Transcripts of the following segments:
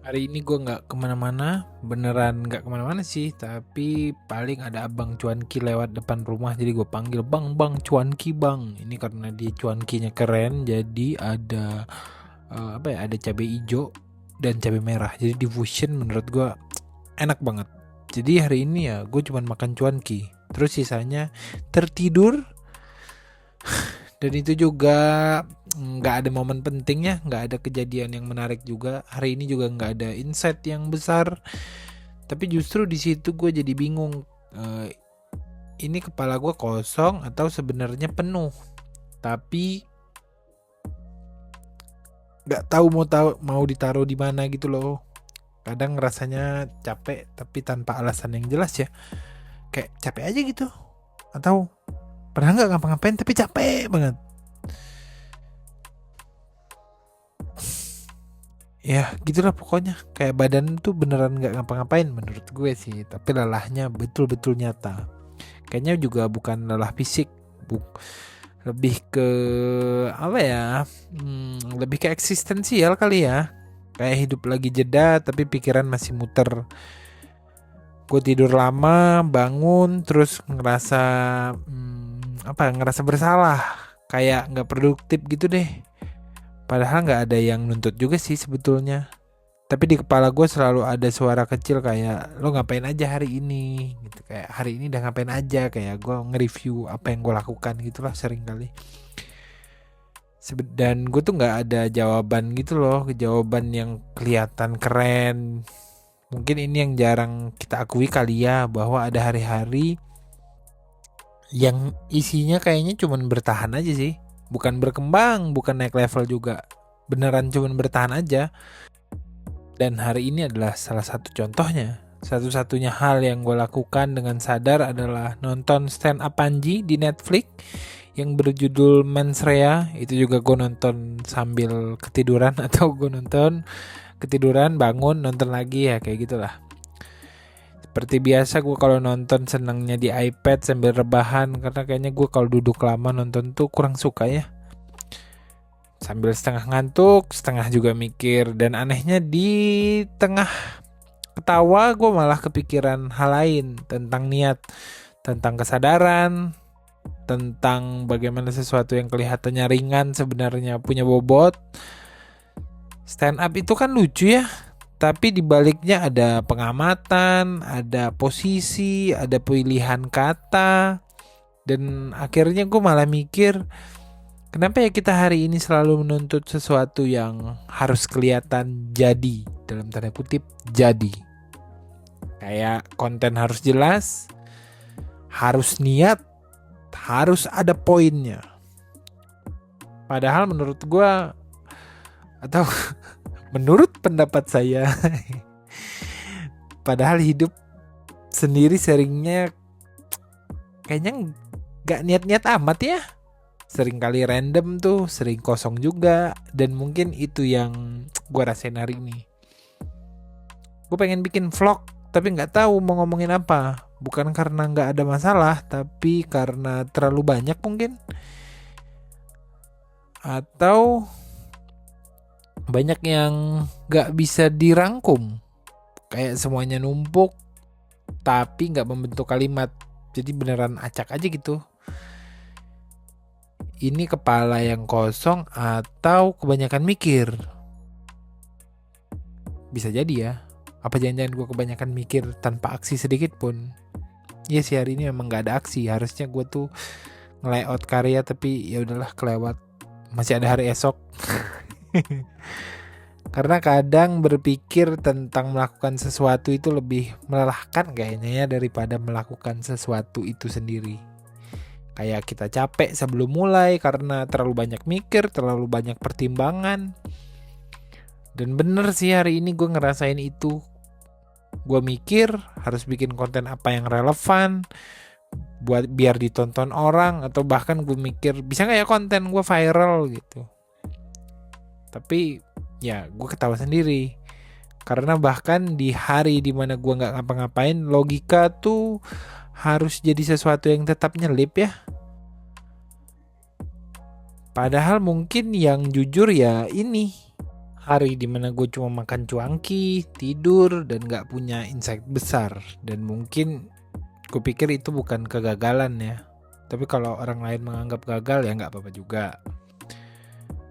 Hari ini gue nggak kemana-mana, beneran nggak kemana-mana sih, tapi paling ada abang cuanki lewat depan rumah, jadi gue panggil bang, bang cuanki bang. Ini karena dia cuankinya keren, jadi ada apa ya? Ada cabai hijau dan cabai merah. Jadi diffusion menurut gue enak banget. Jadi hari ini ya gue cuman makan cuanki, terus sisanya tertidur. Dan itu juga nggak ada momen pentingnya, nggak ada kejadian yang menarik juga. Hari ini juga nggak ada insight yang besar. Tapi justru di situ gue jadi bingung. eh, ini kepala gue kosong atau sebenarnya penuh. Tapi nggak tahu mau ditaruh di mana gitu loh. Kadang rasanya capek tapi tanpa alasan yang jelas ya. Kayak capek aja gitu. Atau pernah nggak ngapa-ngapain tapi capek banget. Ya gitulah pokoknya, kayak badan tuh beneran nggak ngapa-ngapain menurut gue sih, tapi lelahnya betul-betul nyata. Kayaknya juga bukan lelah fisik, lebih ke apa ya, lebih ke eksistensial kali ya. Kayak hidup lagi jeda tapi pikiran masih muter. Gue tidur lama, bangun terus ngerasa ngerasa bersalah, kayak nggak produktif gitu deh. Padahal nggak ada yang nuntut juga sih sebetulnya. Tapi di kepala gue selalu ada suara kecil kayak lo ngapain aja hari ini gitu, kayak hari ini udah ngapain aja, kayak gue nge-review apa yang gue lakukan gitulah sering kali. Dan gue tuh nggak ada jawaban gitu loh, jawaban yang kelihatan keren. Mungkin ini yang jarang kita akui kali ya, bahwa ada hari-hari yang isinya kayaknya cuman bertahan aja sih, bukan berkembang, bukan naik level juga, beneran cuman bertahan aja. Dan hari ini adalah salah satu contohnya. Satu-satunya hal yang gue lakukan dengan sadar adalah nonton stand up Panji di Netflix yang berjudul Mens Rea. Itu juga gue nonton sambil ketiduran atau gue nonton ketiduran bangun nonton lagi ya, kayak gitulah. Seperti biasa gue kalau nonton senangnya di iPad sambil rebahan, karena kayaknya gue kalau duduk lama nonton tuh kurang suka ya. Sambil setengah ngantuk, setengah juga mikir. Dan anehnya di tengah ketawa gue malah kepikiran hal lain, tentang niat, tentang kesadaran, tentang bagaimana sesuatu yang kelihatannya ringan sebenarnya punya bobot. Stand up itu kan lucu ya, tapi di baliknya ada pengamatan, ada posisi, ada pilihan kata. Dan akhirnya gue malah mikir, kenapa ya kita hari ini selalu menuntut sesuatu yang harus kelihatan jadi, dalam tanda kutip jadi. Kayak konten harus jelas, harus niat, harus ada poinnya. Padahal menurut gue, atau menurut pendapat saya, padahal hidup sendiri seringnya kayaknya gak niat-niat amat ya. Sering kali random tuh, sering kosong juga. Dan mungkin itu yang gue rasain hari ini. Gue pengen bikin vlog, tapi gak tahu mau ngomongin apa. Bukan karena gak ada masalah, tapi karena terlalu banyak mungkin. Atau banyak yang gak bisa dirangkum. Kayak semuanya numpuk, tapi gak membentuk kalimat. Jadi beneran acak aja gitu. Ini kepala yang kosong atau kebanyakan mikir? Bisa jadi ya. Apa jangan-jangan gue kebanyakan mikir tanpa aksi sedikit pun? Iya sih, hari ini emang gak ada aksi. Harusnya gue tuh nge-layout karya, tapi ya udahlah kelewat. Masih ada hari esok. Karena kadang berpikir tentang melakukan sesuatu itu lebih melelahkan kayaknya ya, daripada melakukan sesuatu itu sendiri. Kayak kita capek sebelum mulai karena terlalu banyak mikir, terlalu banyak pertimbangan. Dan bener sih hari ini gue ngerasain itu. Gue mikir harus bikin konten apa yang relevan buat biar ditonton orang, atau bahkan gue mikir bisa gak ya konten gue viral gitu. Tapi ya gue ketawa sendiri. Karena bahkan di hari dimana gue gak ngapa-ngapain, logika tuh harus jadi sesuatu yang tetap nyelip ya. Padahal mungkin yang jujur ya ini, hari dimana gue cuma makan cuanki, tidur, dan gak punya insight besar. Dan mungkin gue pikir itu bukan kegagalan ya, tapi kalau orang lain menganggap gagal ya gak apa-apa juga.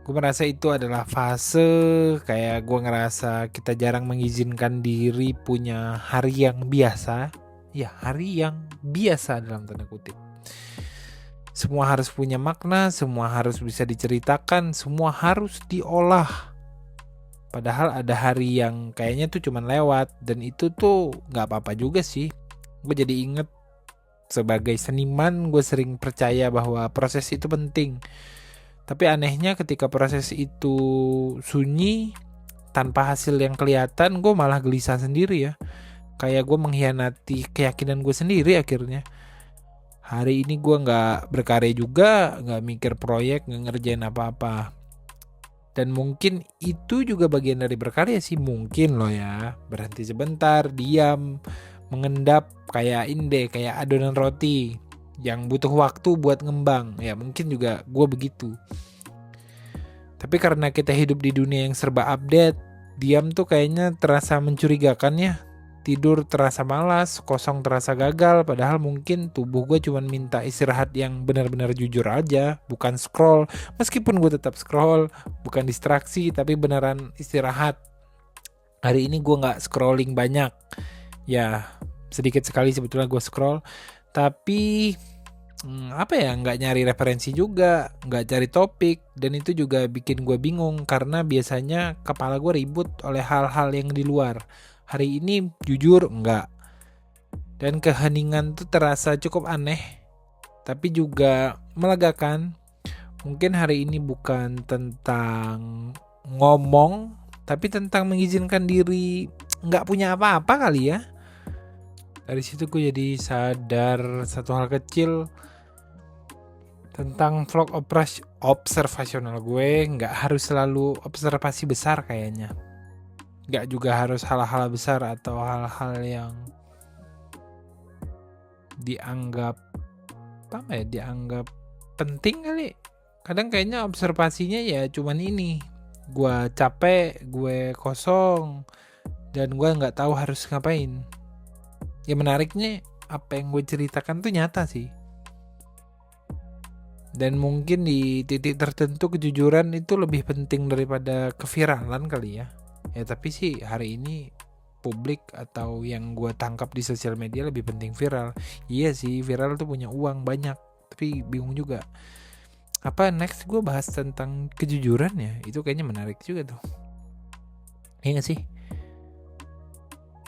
Gue merasa itu adalah fase kayak gue ngerasa kita jarang mengizinkan diri punya hari yang biasa. Ya, hari yang biasa dalam tanda kutip. Semua harus punya makna, semua harus bisa diceritakan, semua harus diolah. Padahal ada hari yang kayaknya tuh cuman lewat, dan itu tuh gak apa-apa juga sih. Gue jadi inget sebagai seniman gue sering percaya bahwa proses itu penting. Tapi anehnya ketika proses itu sunyi tanpa hasil yang kelihatan, gue malah gelisah sendiri ya. Kayak gue mengkhianati keyakinan gue sendiri akhirnya. Hari ini gue gak berkarya juga, gak mikir proyek, gak ngerjain apa-apa. Dan mungkin itu juga bagian dari berkarya sih, mungkin loh ya. Berhenti sebentar, diam, mengendap kayak kayak adonan roti yang butuh waktu buat ngembang. Ya mungkin juga gue begitu. Tapi karena kita hidup di dunia yang serba update, diam tuh kayaknya terasa mencurigakan ya. Tidur terasa malas, kosong terasa gagal, padahal mungkin tubuh gue cuma minta istirahat yang benar-benar jujur aja, bukan scroll. Meskipun gue tetap scroll, bukan distraksi, tapi beneran istirahat. Hari ini gue gak scrolling banyak. Ya, sedikit sekali sebetulnya gue scroll, tapi nggak nyari referensi juga, nggak cari topik, dan itu juga bikin gue bingung karena biasanya kepala gue ribut oleh hal-hal yang di luar. Hari ini jujur enggak. Dan keheningan tuh terasa cukup aneh, tapi juga melegakan. Mungkin hari ini bukan tentang ngomong, tapi tentang mengizinkan diri nggak punya apa-apa kali ya. Dari situ gue jadi sadar satu hal kecil tentang vlog observasional gue. Nggak harus selalu observasi besar kayaknya. Nggak juga harus hal-hal besar atau hal-hal yang dianggap dianggap penting kali. Kadang kayaknya observasinya ya cuman ini, gue capek, gue kosong, dan gue nggak tahu harus ngapain. Ya menariknya apa yang gue ceritakan tuh nyata sih. Dan mungkin di titik tertentu kejujuran itu lebih penting daripada keviralan kali ya. Ya tapi sih hari ini publik atau yang gue tangkap di sosial media lebih penting viral. Iya sih, viral tuh punya uang banyak, tapi bingung juga. Apa next gue bahas tentang kejujuran ya? Itu kayaknya menarik juga tuh. Iya gak sih?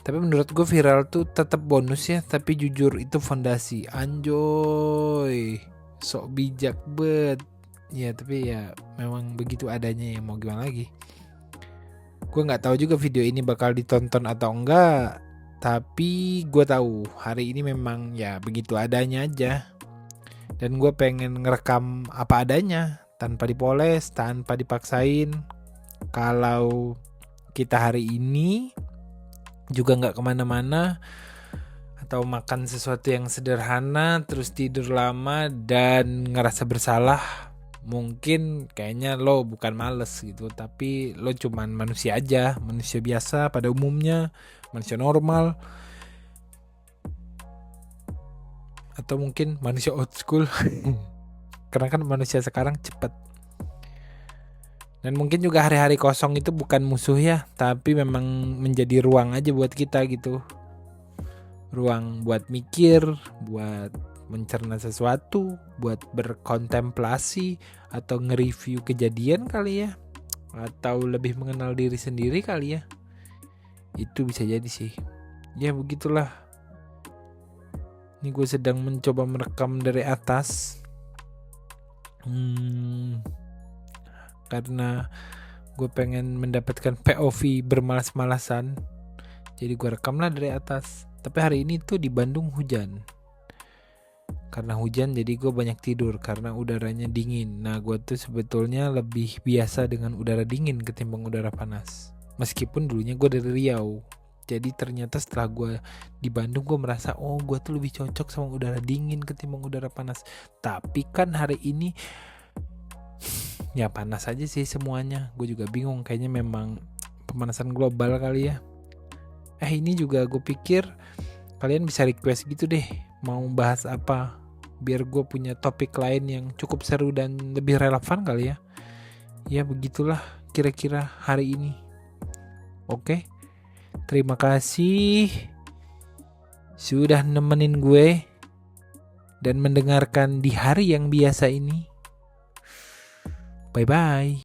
Tapi menurut gue viral tuh tetap bonus ya, tapi jujur itu fondasi. Anjoy, sok bijak bet. Ya tapi ya memang begitu adanya ya, mau gimana lagi. Gue nggak tahu juga video ini bakal ditonton atau enggak, tapi gue tahu hari ini memang ya begitu adanya aja. Dan gue pengen ngerekam apa adanya, tanpa dipoles, tanpa dipaksain. Kalau kita hari ini juga nggak kemana-mana, atau makan sesuatu yang sederhana, terus tidur lama dan ngerasa bersalah, mungkin kayaknya lo bukan males gitu, tapi lo cuman manusia aja, manusia biasa pada umumnya, manusia normal, atau mungkin manusia old school. Karena kan manusia sekarang cepet. Dan mungkin juga hari-hari kosong itu bukan musuh ya, tapi memang menjadi ruang aja buat kita gitu. Ruang buat mikir, buat mencerna sesuatu, buat berkontemplasi, atau nge-review kejadian kali ya, atau lebih mengenal diri sendiri kali ya. Itu bisa jadi sih. Ya begitulah. Ini gue sedang mencoba merekam dari atas, karena gue pengen mendapatkan POV bermalas-malasan. Jadi gue rekamlah dari atas. Tapi hari ini tuh di Bandung hujan. Karena hujan jadi gue banyak tidur karena udaranya dingin. Nah gue tuh sebetulnya lebih biasa dengan udara dingin ketimbang udara panas. Meskipun dulunya gue dari Riau. Jadi ternyata setelah gue di Bandung gue merasa gue tuh lebih cocok sama udara dingin ketimbang udara panas. Tapi kan hari ini Ya panas aja sih semuanya. Gue juga bingung, kayaknya memang pemanasan global kali ya. Ini juga gue pikir kalian bisa request gitu deh, mau bahas apa, biar gue punya topik lain yang cukup seru dan lebih relevan kali ya. Ya begitulah kira-kira hari ini. Oke, terima kasih sudah nemenin gue dan mendengarkan di hari yang biasa ini. Bye-bye.